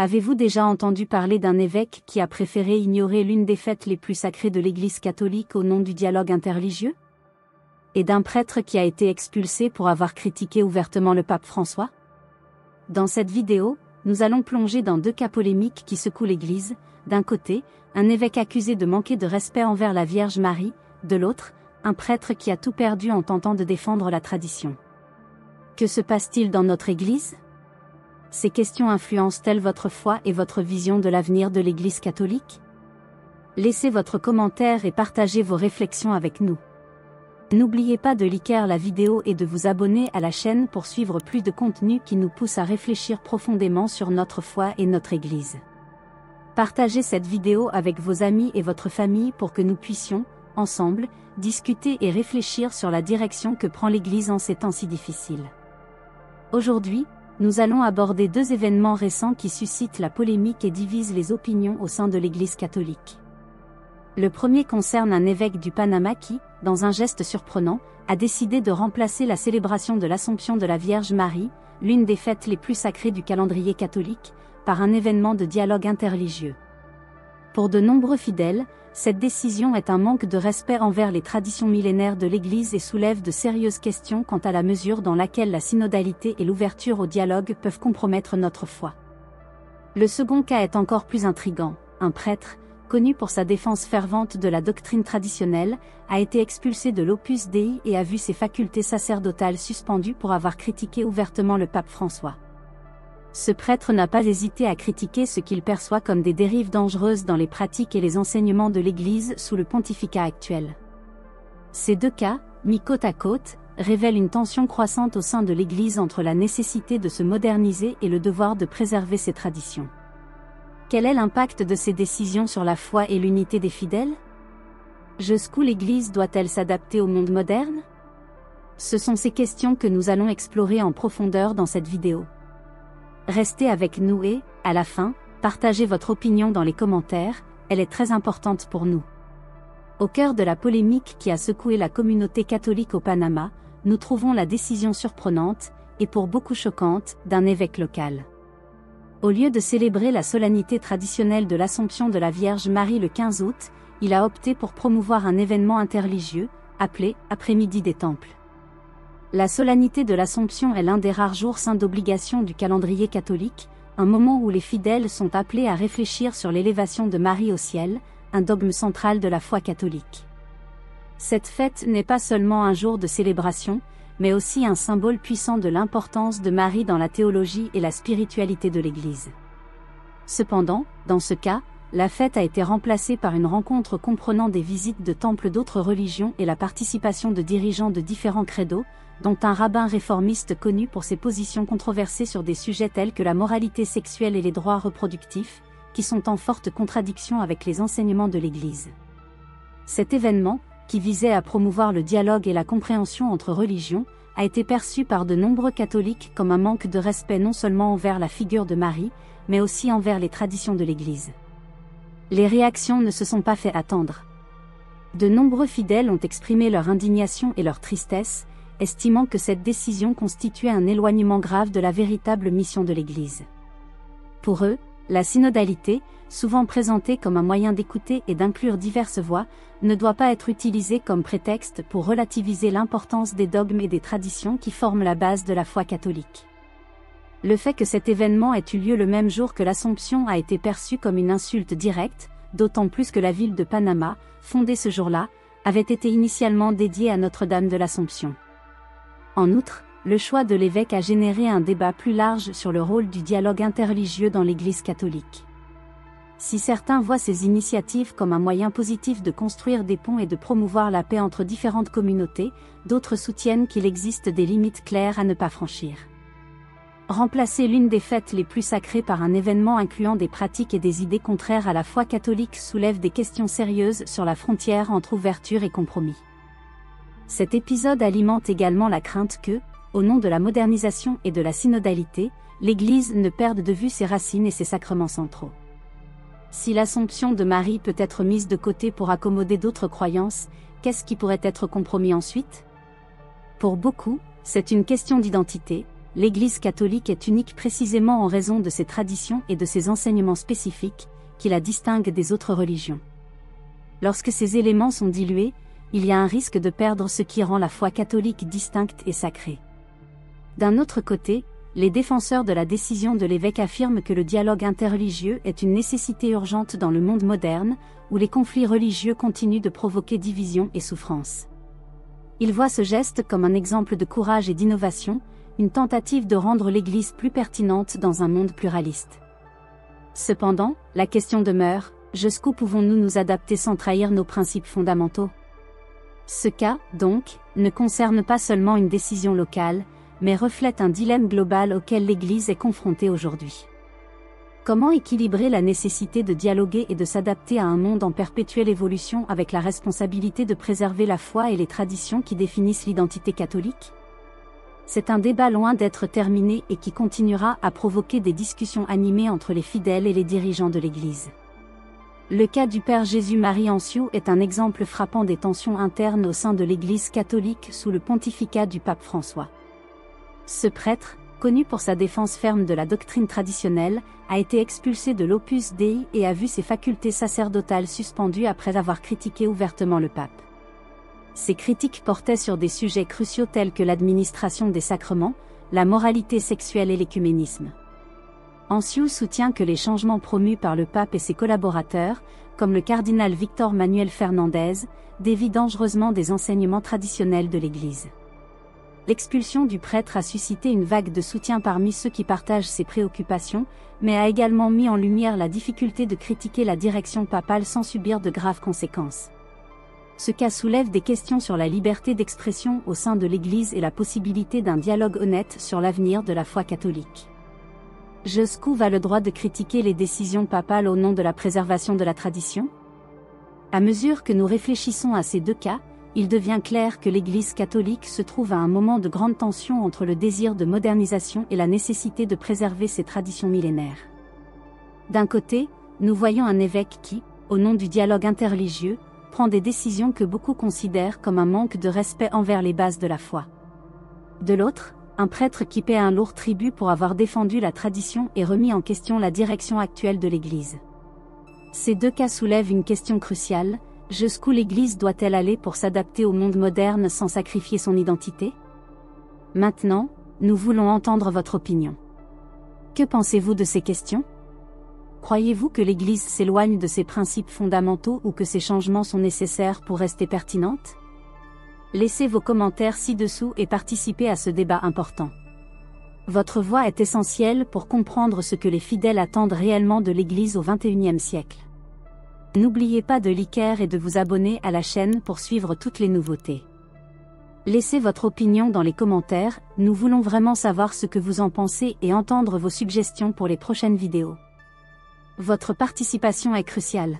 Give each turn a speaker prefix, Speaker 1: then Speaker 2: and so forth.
Speaker 1: Avez-vous déjà entendu parler d'un évêque qui a préféré ignorer l'une des fêtes les plus sacrées de l'Église catholique au nom du dialogue interreligieux? Et d'un prêtre qui a été expulsé pour avoir critiqué ouvertement le pape François? Dans cette vidéo, nous allons plonger dans deux cas polémiques qui secouent l'Église. D'un côté, un évêque accusé de manquer de respect envers la Vierge Marie, de l'autre, un prêtre qui a tout perdu en tentant de défendre la tradition. Que se passe-t-il dans notre Église? Ces questions influencent-elles votre foi et votre vision de l'avenir de l'Église catholique? Laissez votre commentaire et partagez vos réflexions avec nous. N'oubliez pas de liker la vidéo et de vous abonner à la chaîne pour suivre plus de contenu qui nous pousse à réfléchir profondément sur notre foi et notre Église. Partagez cette vidéo avec vos amis et votre famille pour que nous puissions, ensemble, discuter et réfléchir sur la direction que prend l'Église en ces temps si difficiles. Aujourd'hui, nous allons aborder deux événements récents qui suscitent la polémique et divisent les opinions au sein de l'Église catholique. Le premier concerne un évêque du Panama qui, dans un geste surprenant, a décidé de remplacer la célébration de l'Assomption de la Vierge Marie, l'une des fêtes les plus sacrées du calendrier catholique, par un événement de dialogue interreligieux. Pour de nombreux fidèles, cette décision est un manque de respect envers les traditions millénaires de l'Église et soulève de sérieuses questions quant à la mesure dans laquelle la synodalité et l'ouverture au dialogue peuvent compromettre notre foi. Le second cas est encore plus intrigant. Un prêtre, connu pour sa défense fervente de la doctrine traditionnelle, a été expulsé de l'Opus Dei et a vu ses facultés sacerdotales suspendues pour avoir critiqué ouvertement le pape François. Ce prêtre n'a pas hésité à critiquer ce qu'il perçoit comme des dérives dangereuses dans les pratiques et les enseignements de l'Église sous le pontificat actuel. Ces deux cas, mis côte à côte, révèlent une tension croissante au sein de l'Église entre la nécessité de se moderniser et le devoir de préserver ses traditions. Quel est l'impact de ces décisions sur la foi et l'unité des fidèles? Jusqu'où l'Église doit-elle s'adapter au monde moderne? Ce sont ces questions que nous allons explorer en profondeur dans cette vidéo. Restez avec nous et, à la fin, partagez votre opinion dans les commentaires, elle est très importante pour nous. Au cœur de la polémique qui a secoué la communauté catholique au Panama, nous trouvons la décision surprenante, et pour beaucoup choquante, d'un évêque local. Au lieu de célébrer la solennité traditionnelle de l'Assomption de la Vierge Marie le 15 août, il a opté pour promouvoir un événement interreligieux, appelé « Après-midi des Temples ». La solennité de l'Assomption est l'un des rares jours saints d'obligation du calendrier catholique, un moment où les fidèles sont appelés à réfléchir sur l'élévation de Marie au ciel, un dogme central de la foi catholique. Cette fête n'est pas seulement un jour de célébration, mais aussi un symbole puissant de l'importance de Marie dans la théologie et la spiritualité de l'Église. Cependant, dans ce cas, la fête a été remplacée par une rencontre comprenant des visites de temples d'autres religions et la participation de dirigeants de différents credos, dont un rabbin réformiste connu pour ses positions controversées sur des sujets tels que la moralité sexuelle et les droits reproductifs, qui sont en forte contradiction avec les enseignements de l'Église. Cet événement, qui visait à promouvoir le dialogue et la compréhension entre religions, a été perçu par de nombreux catholiques comme un manque de respect non seulement envers la figure de Marie, mais aussi envers les traditions de l'Église. Les réactions ne se sont pas fait attendre. De nombreux fidèles ont exprimé leur indignation et leur tristesse, estimant que cette décision constituait un éloignement grave de la véritable mission de l'Église. Pour eux, la synodalité, souvent présentée comme un moyen d'écouter et d'inclure diverses voix, ne doit pas être utilisée comme prétexte pour relativiser l'importance des dogmes et des traditions qui forment la base de la foi catholique. Le fait que cet événement ait eu lieu le même jour que l'Assomption a été perçu comme une insulte directe, d'autant plus que la ville de Panama, fondée ce jour-là, avait été initialement dédiée à Notre-Dame de l'Assomption. En outre, le choix de l'évêque a généré un débat plus large sur le rôle du dialogue interreligieux dans l'Église catholique. Si certains voient ces initiatives comme un moyen positif de construire des ponts et de promouvoir la paix entre différentes communautés, d'autres soutiennent qu'il existe des limites claires à ne pas franchir. Remplacer l'une des fêtes les plus sacrées par un événement incluant des pratiques et des idées contraires à la foi catholique soulève des questions sérieuses sur la frontière entre ouverture et compromis. Cet épisode alimente également la crainte que, au nom de la modernisation et de la synodalité, l'Église ne perde de vue ses racines et ses sacrements centraux. Si l'Assomption de Marie peut être mise de côté pour accommoder d'autres croyances, qu'est-ce qui pourrait être compromis ensuite? Pour beaucoup, c'est une question d'identité. l'Église catholique est unique précisément en raison de ses traditions et de ses enseignements spécifiques, qui la distinguent des autres religions. Lorsque ces éléments sont dilués, il y a un risque de perdre ce qui rend la foi catholique distincte et sacrée. D'un autre côté, les défenseurs de la décision de l'évêque affirment que le dialogue interreligieux est une nécessité urgente dans le monde moderne, où les conflits religieux continuent de provoquer division et souffrance. Ils voient ce geste comme un exemple de courage et d'innovation, une tentative de rendre l'Église plus pertinente dans un monde pluraliste. Cependant, la question demeure, jusqu'où pouvons-nous nous adapter sans trahir nos principes fondamentaux ? Ce cas, donc, ne concerne pas seulement une décision locale, mais reflète un dilemme global auquel l'Église est confrontée aujourd'hui. Comment équilibrer la nécessité de dialoguer et de s'adapter à un monde en perpétuelle évolution avec la responsabilité de préserver la foi et les traditions qui définissent l'identité catholique ? C'est un débat loin d'être terminé et qui continuera à provoquer des discussions animées entre les fidèles et les dirigeants de l'Église. Le cas du Père Jésus-Marie Anciou est un exemple frappant des tensions internes au sein de l'Église catholique sous le pontificat du pape François. Ce prêtre, connu pour sa défense ferme de la doctrine traditionnelle, a été expulsé de l'Opus Dei et a vu ses facultés sacerdotales suspendues après avoir critiqué ouvertement le pape. Ces critiques portaient sur des sujets cruciaux tels que l'administration des sacrements, la moralité sexuelle et l'écuménisme. Anciou soutient que les changements promus par le pape et ses collaborateurs, comme le cardinal Victor Manuel Fernandez, dévient dangereusement des enseignements traditionnels de l'Église. L'expulsion du prêtre a suscité une vague de soutien parmi ceux qui partagent ses préoccupations, mais a également mis en lumière la difficulté de critiquer la direction papale sans subir de graves conséquences. Ce cas soulève des questions sur la liberté d'expression au sein de l'Église et la possibilité d'un dialogue honnête sur l'avenir de la foi catholique. Jusqu'où va le droit de critiquer les décisions papales au nom de la préservation de la tradition ? À mesure que nous réfléchissons à ces deux cas, il devient clair que l'Église catholique se trouve à un moment de grande tension entre le désir de modernisation et la nécessité de préserver ses traditions millénaires. D'un côté, nous voyons un évêque qui, au nom du dialogue interreligieux, prend des décisions que beaucoup considèrent comme un manque de respect envers les bases de la foi. De l'autre, un prêtre qui paie un lourd tribut pour avoir défendu la tradition et remis en question la direction actuelle de l'Église. Ces deux cas soulèvent une question cruciale. Jusqu'où l'Église doit-elle aller pour s'adapter au monde moderne sans sacrifier son identité ? Maintenant, nous voulons entendre votre opinion. Que pensez-vous de ces questions ? Croyez-vous que l'Église s'éloigne de ses principes fondamentaux ou que ces changements sont nécessaires pour rester pertinente ? Laissez vos commentaires ci-dessous et participez à ce débat important. Votre voix est essentielle pour comprendre ce que les fidèles attendent réellement de l'Église au XXIe siècle. N'oubliez pas de liker et de vous abonner à la chaîne pour suivre toutes les nouveautés. Laissez votre opinion dans les commentaires, nous voulons vraiment savoir ce que vous en pensez et entendre vos suggestions pour les prochaines vidéos. Votre participation est cruciale.